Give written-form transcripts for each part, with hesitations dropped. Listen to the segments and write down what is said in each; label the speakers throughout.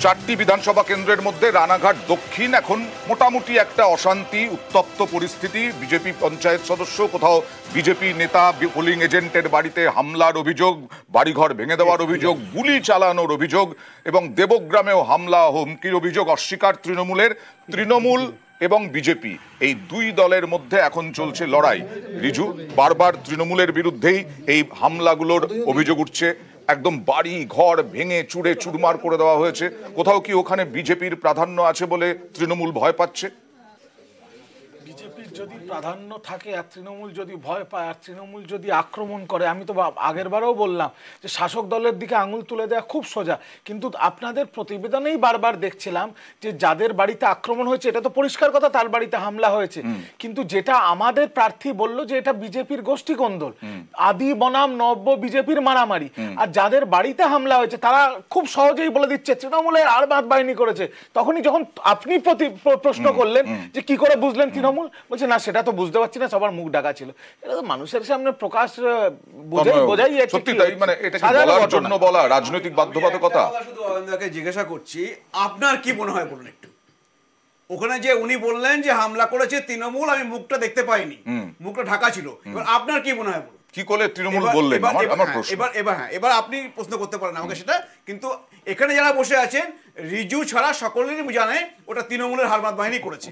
Speaker 1: চারটি বিধানসভা কেন্দ্রের মধ্যে রানাঘাট দক্ষিণ এখন মোটামুটি একটা অশান্তি উত্তপ্ত পরিস্থিতি। বিজেপি পঞ্চায়েত সদস্য, কোথাও বিজেপি নেতা পোলিং এজেন্টের বাড়িতে হামলার অভিযোগ, বাড়িঘর ভেঙে দেওয়ার অভিযোগ, গুলি চালানোর অভিযোগ এবং দেবগ্রামেও হামলা হুমকির অভিযোগ অস্বীকার তৃণমূলের। তৃণমূল এবং বিজেপি এই দুই দলের মধ্যে এখন চলছে লড়াই। রিজু, বারবার তৃণমূলের বিরুদ্ধেই এই হামলাগুলোর অভিযোগ উঠছে। একদম বাড়ি ঘর ভেঙে চুরে চুরমার করে দেওয়া হয়েছে। কোথাও কি ওখানে বিজেপির প্রাধান্য আছে বলে তৃণমূল ভয় পাচ্ছে?
Speaker 2: বিজেপির যদি প্রাধান্য থাকে আর তৃণমূল যদি ভয় পায় আর তৃণমূল যদি আক্রমণ করে, আমি তো আগের বারেও বললাম যে শাসক দলের দিকে আঙুল তুলে দেওয়া খুব সোজা, কিন্তু আপনাদের প্রতিবেদনেই বারবার দেখছিলাম যে যাদের বাড়িতে আক্রমণ হয়েছে এটা তো পরিষ্কার কথা, তার বাড়িতে হামলা হয়েছে। কিন্তু যেটা আমাদের প্রার্থী বললো যে এটা বিজেপির গোষ্ঠী কোন্দল, আদি বনাম নব্য বিজেপির মারামারি। আর যাদের বাড়িতে হামলা হয়েছে তারা খুব সহজেই বলে দিচ্ছে তৃণমূলের আরবাদ বাহিনী করেছে। তখনই যখন আপনি প্রশ্ন করলেন যে কি করে বুঝলেন তৃণমূল, বলছে না সেটা তো বুঝতে পারছি না, সবার মুখ ঢাকা ছিল। এটা তো মানুষের সামনে প্রকাশ বোঝাই যাচ্ছে।
Speaker 1: সত্যি তাই, মানে এটা কি বলার জন্য বলা, রাজনৈতিক বাধ্যবাধকতা?
Speaker 3: শুধু অরবিন্দকে জিজ্ঞাসা করছি, আপনার কি মনে হয় বলুন একটু। ওখানে যে উনি বললেন যে হামলা করেছে তৃণমূল, আমি মুখটা দেখতে পাইনি, মুখটা ঢাকা ছিল, এবার আপনার কি মনে হয় বলুন?
Speaker 1: কি করে তৃণমূল বললেন? আমার প্রশ্ন।
Speaker 3: এবার আপনি প্রশ্ন করতে পারেন আমাকে সেটা, কিন্তু এখানে যারা বসে আছেন রিজু ছাড়া সকলেরই জানে ওটা তৃণমূলের হারমাত বাহিনী করেছে।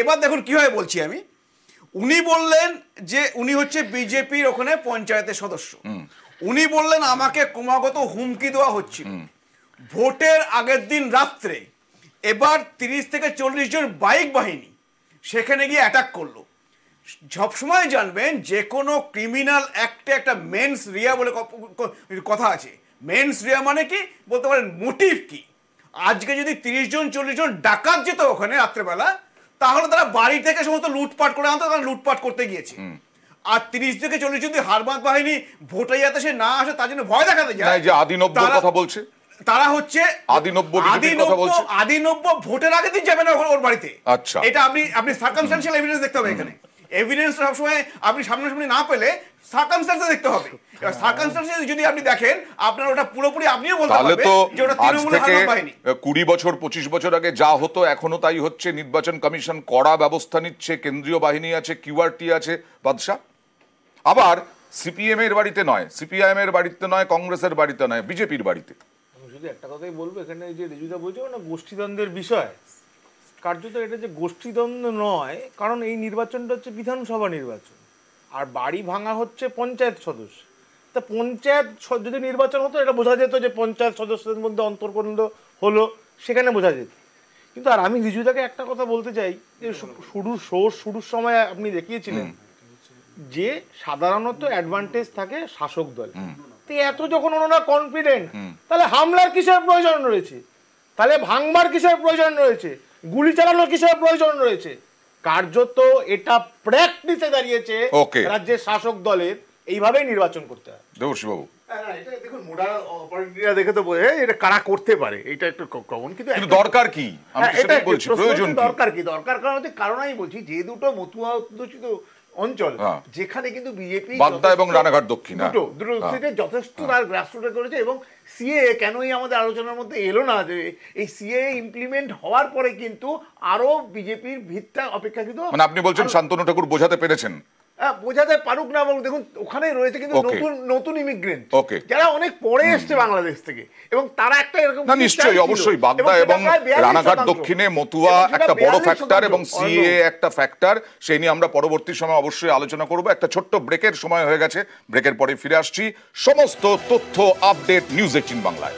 Speaker 3: এবার দেখুন কি হয় বলছি আমি। উনি বললেন যে উনি হচ্ছে বিজেপির ওখানে পঞ্চায়েতের সদস্য, উনি বললেন আমাকে ক্রমাগত হুমকি দেওয়া হচ্ছিল ভোটের আগের দিন রাত্রে। এবার 30 থেকে 40 জন বাইক বাহিনী সেখানে গিয়ে অ্যাটাক করলো। সবসময় জানবেন যে কোনো ক্রিমিনাল অ্যাক্টে একটা মেন্স রিয়া বলে কথা আছে। মেন্স রিয়া মানে কি বলতে পারেন মোটিভ কি। আজকে যদি 30 জন 40 জন ডাকাত যেত ওখানে রাত্রেবেলা, তাহলে তারা বাড়ি থেকে সমস্ত লুটপাট করে আনতো, তারা লুটপাট করতে গিয়েছে। আর 30 থেকে 40 যদি হারমাত বাহিনী ভোটে যাতে সে না আসে তার জন্য ভয় দেখাতে যায়,
Speaker 1: যে আদিনব্যর কথা বলছে,
Speaker 3: তারা হচ্ছে আদিনব্য ভোটের আগে দিন যাবে না ওর বাড়িতে।
Speaker 1: আচ্ছা,
Speaker 3: এটা আপনি সার্কামস্ট্যান্সিয়াল এভিডেন্স দেখতে হবে। এখানে এভিডেন্স সবসময় আপনি সামনাসামনি না পেলে সার্কামস্ট্যান্সে দেখতে হবে। এবার সার্কামস্ট্যান্সে যদি আপনি দেখেন, আপনার ওটা পুরোপুরি আপনিও বলতে পারবেন যে ওটা তৃণমূলের হারমাত বাহিনী।
Speaker 1: 20 বছর 25 বছর আগে যা হতো এখনো তাই হচ্ছে। নির্বাচন কমিশন কড়া ব্যবস্থা নিচ্ছে, কেন্দ্রীয় বাহিনী আছে, কিউআরটি আছে। বাদশা, আবার সিপিএম এর বাড়িতে নয়, সিপিআইএম এর বাড়িতে নয়, কংগ্রেসের বাড়িতে নয়, বিজেপির বাড়িতে।
Speaker 2: আমি শুধু একটা কথাই বলবো, এখানে যে রিজুদা বলছে না গোষ্ঠীদ্বন্দ্বের বিষয়, কার্যত এটা যে গোষ্ঠীদ্বন্দ্ব নয়, কারণ এই নির্বাচনটা হচ্ছে বিধানসভা নির্বাচন আর বাড়ি ভাঙা হচ্ছে পঞ্চায়েত সদস্য। তা পঞ্চায়েত যদি নির্বাচন হতো এটা বোঝা যেত যে পঞ্চায়েত সদস্যদের মধ্যে অন্তর্কন্দ হলো, সেখানে বোঝা যেত। কিন্তু আর আমি রিজুদাকে একটা কথা বলতে চাই যে শুরুর সময় আপনি দেখিয়েছিলেন যে সাধারণত অ্যাডভান্টেজ থাকে শাসক দল। তো এত যখন ওনারা কনফিডেন্ট, তাহলে হামলার কিসের প্রয়োজন রয়েছে? তাহলে ভাঙবার কিসের প্রয়োজন রয়েছে? গুলি চালানোর কিসের প্রয়োজন রয়েছে? কার্যত এটা প্র্যাকটিসে দাঁড়িয়েছে রাজ্যের শাসক দলের এইভাবেই নির্বাচন করতে হয়।
Speaker 1: দেবশ্রী বাবু,
Speaker 4: দেখুন মোডাল অপারেটররা দেখে তো বোঝে এটা কারা করতে পারে, এটা একটু কমন। কিন্তু
Speaker 1: দরকার কি? আমি সেটাই বলছি, প্রয়োজন কি?
Speaker 4: দরকার কি? দরকার কারণ আমি বলছি যে দুটো মতুয়া অধ্যুষিত অঞ্চল যেখানে কিন্তু বিজেপি
Speaker 1: বাগদা এবং রানাঘাট দক্ষিণ
Speaker 4: দুটো সিটে যথেষ্ট তার গ্রাসরুটে করেছে। এবং সিএ কেনই আমাদের আলোচনার মধ্যে এলো না যে এই সিএ ইমপ্লিমেন্ট হওয়ার পরে কিন্তু আরো বিজেপির ভিতটা অপেক্ষাকৃত,
Speaker 1: মানে আপনি বলছেন শান্তনু ঠাকুর বোঝাতে পেরেছেন?
Speaker 4: বোঝাতে পারুক না পারুক, দেখুন ওখানে রয়েছে কিন্তু নতুন ইমিগ্রেন্ট যারা অনেক পরে এসছে বাংলাদেশ থেকে, এবং তারা একটা এরকম
Speaker 1: নিশ্চয়ই অবশ্যই বাগদা এবং রানাঘাট দক্ষিণে মতুয়া একটা বড় ফ্যাক্টর এবং সিএ একটা ফ্যাক্টর। সেই নিয়ে আমরা পরবর্তী সময় অবশ্যই আলোচনা করব। একটা ছোট্ট ব্রেকের সময় হয়ে গেছে, ব্রেকের পরে ফিরে আসছি। সমস্ত তথ্য আপডেট নিউজ 18 বাংলায়।